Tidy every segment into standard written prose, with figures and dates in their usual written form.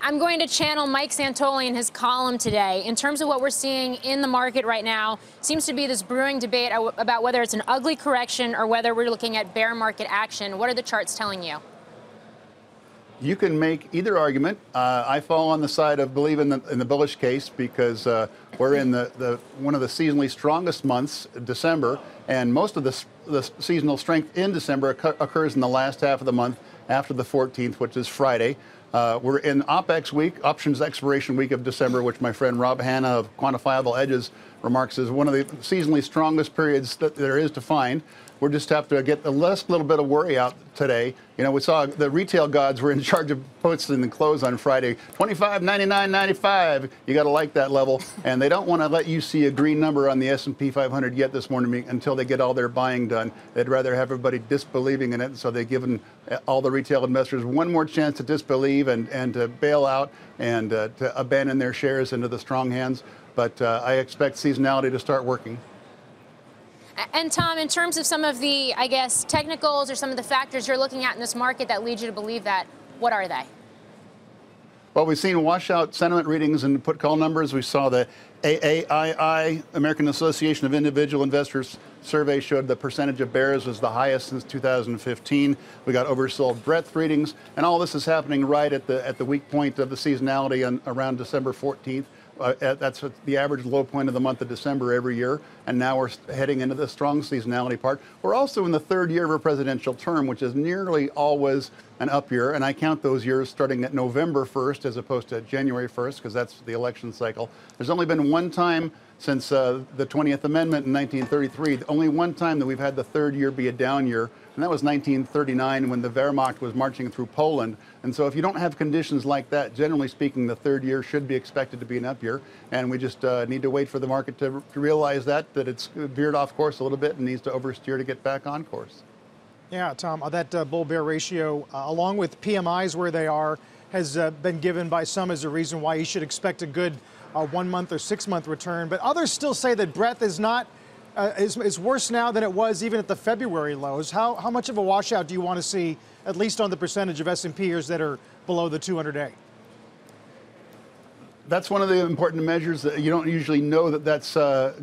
I'm going to channel Mike Santoli in his column today. In terms of what we're seeing in the market right now, seems to be this brewing debate about whether it's an ugly correction or whether we're looking at bear market action. What are the charts telling you? You can make either argument. I fall on the side of believing in the bullish case because we're in one of the seasonally strongest months, December, and most of the seasonal strength in December occurs in the last half of the month after the 14th, which is Friday. We're in OPEX week, options expiration week of December, which my friend Rob Hanna of Quantifiable Edges remarks is one of the seasonally strongest periods that there is to find. We just have to get a little bit of worry out today. You know, we saw the retail gods were in charge of posting the close on Friday. 25, 99, 95. You got to like that level. And they don't want to let you see a green number on the S&P 500 yet this morning until they get all their buying done. They'd rather have everybody disbelieving in it. So they've given all the retail investors one more chance to disbelieve and to bail out and to abandon their shares into the strong hands. But I expect seasonality to start working. And Tom, in terms of some of the, I guess, technicals or some of the factors you're looking at in this market that lead you to believe that, what are they? Well, we've seen washout sentiment readings and put call numbers. We saw the AAII, American Association of Individual Investors survey showed the percentage of bears was the highest since 2015. We got oversold breadth readings, and all this is happening right at the weak point of the seasonality around December 14th. That's the average low point of the month of December every year, and now we're heading into the strong seasonality part. We're also in the third year of a presidential term, which is nearly always an up year, and I count those years starting at November 1st as opposed to January 1st, because that's the election cycle. There's only been one time since the 20th Amendment in 1933, only one time that we've had the third year be a down year, and that was 1939 when the Wehrmacht was marching through Poland. And so if you don't have conditions like that, generally speaking, the third year should be expected to be an up year, and we just need to wait for the market to realize that it's veered off course a little bit and needs to oversteer to get back on course. Yeah, Tom, that bull-bear ratio, along with PMIs where they are, has been given by some as a reason why you should expect a good 1 month or 6 month return. But others still say that breadth is not is worse now than it was even at the February lows. How much of a washout do you want to see, at least on the percentage of S&Pers that are below the 200-day? That's one of the important measures that you don't usually know that's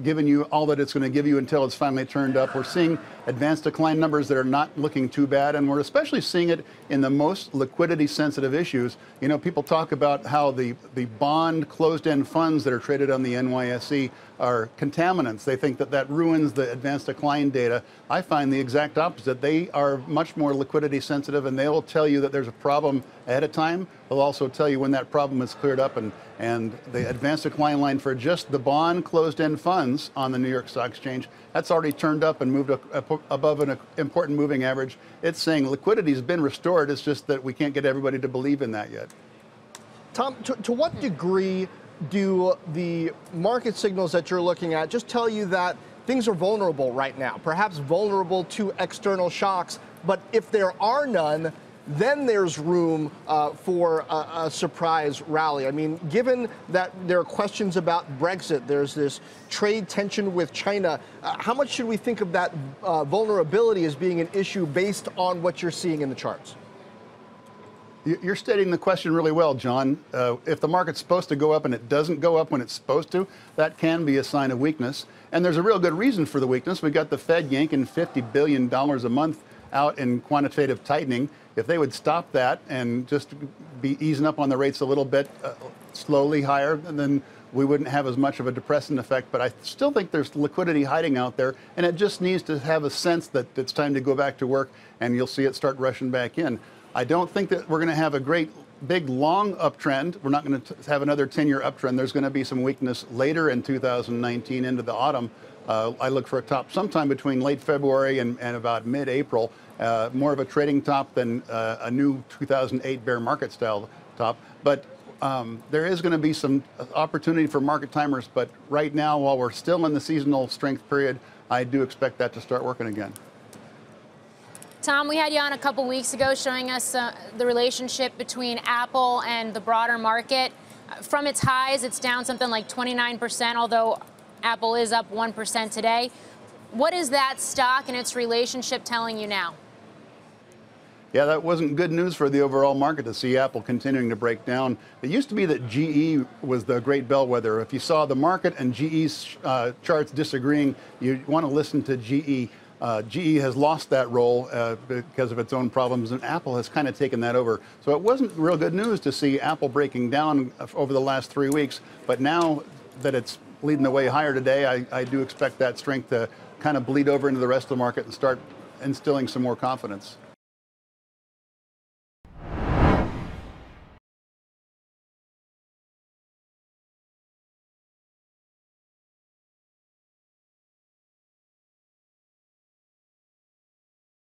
giving you all that it's going to give you until it's finally turned up. We're seeing advanced decline numbers that are not looking too bad, and we're especially seeing it in the most liquidity sensitive issues. You know, people talk about how the bond closed-end funds that are traded on the NYSE are contaminants. They think that ruins the advanced decline data. I find the exact opposite. They are much more liquidity sensitive, and they will tell you that there's a problem ahead of time. They'll also tell you when that problem is cleared up, and the advanced decline line for just the bond closed-end funds on the New York Stock Exchange, that's already turned up and moved above an important moving average. It's saying liquidity has been restored. It's just that we can't get everybody to believe in that yet. Tom, to what degree do the market signals that you're looking at just tell you that things are vulnerable right now, perhaps vulnerable to external shocks, but if there are none, then there's room for a surprise rally? I mean, given that there are questions about Brexit, there's this trade tension with China, how much should we think of that vulnerability as being an issue based on what you're seeing in the charts? You're stating the question really well, John. If the market's supposed to go up and it doesn't go up when it's supposed to, that can be a sign of weakness. And there's a real good reason for the weakness. We've got the Fed yanking $50 billion a month out in quantitative tightening. If they would stop that and just be easing up on the rates a little bit, slowly higher, then we wouldn't have as much of a depressant effect. But I still think there's liquidity hiding out there, and it just needs to have a sense that it's time to go back to work, and you'll see it start rushing back in. I don't think that we're going to have a great big long uptrend. We're not going to have another 10-year uptrend. There's going to be some weakness later in 2019 into the autumn. I look for a top sometime between late February and about mid-April, more of a trading top than a new 2008 bear market style top. But there is going to be some opportunity for market timers. But right now, while we're still in the seasonal strength period, I do expect that to start working again. Tom, we had you on a couple weeks ago showing us the relationship between Apple and the broader market. From its highs, it's down something like 29%, although Apple is up 1% today. What is that stock and its relationship telling you now? Yeah, that wasn't good news for the overall market to see Apple continuing to break down. It used to be that GE was the great bellwether. If you saw the market and GE's charts disagreeing, you want to listen to GE. GE has lost that role because of its own problems, and Apple has kind of taken that over. So it wasn't real good news to see Apple breaking down over the last 3 weeks, but now that it's leading the way higher today, I do expect that strength to kind of bleed over into the rest of the market and start instilling some more confidence.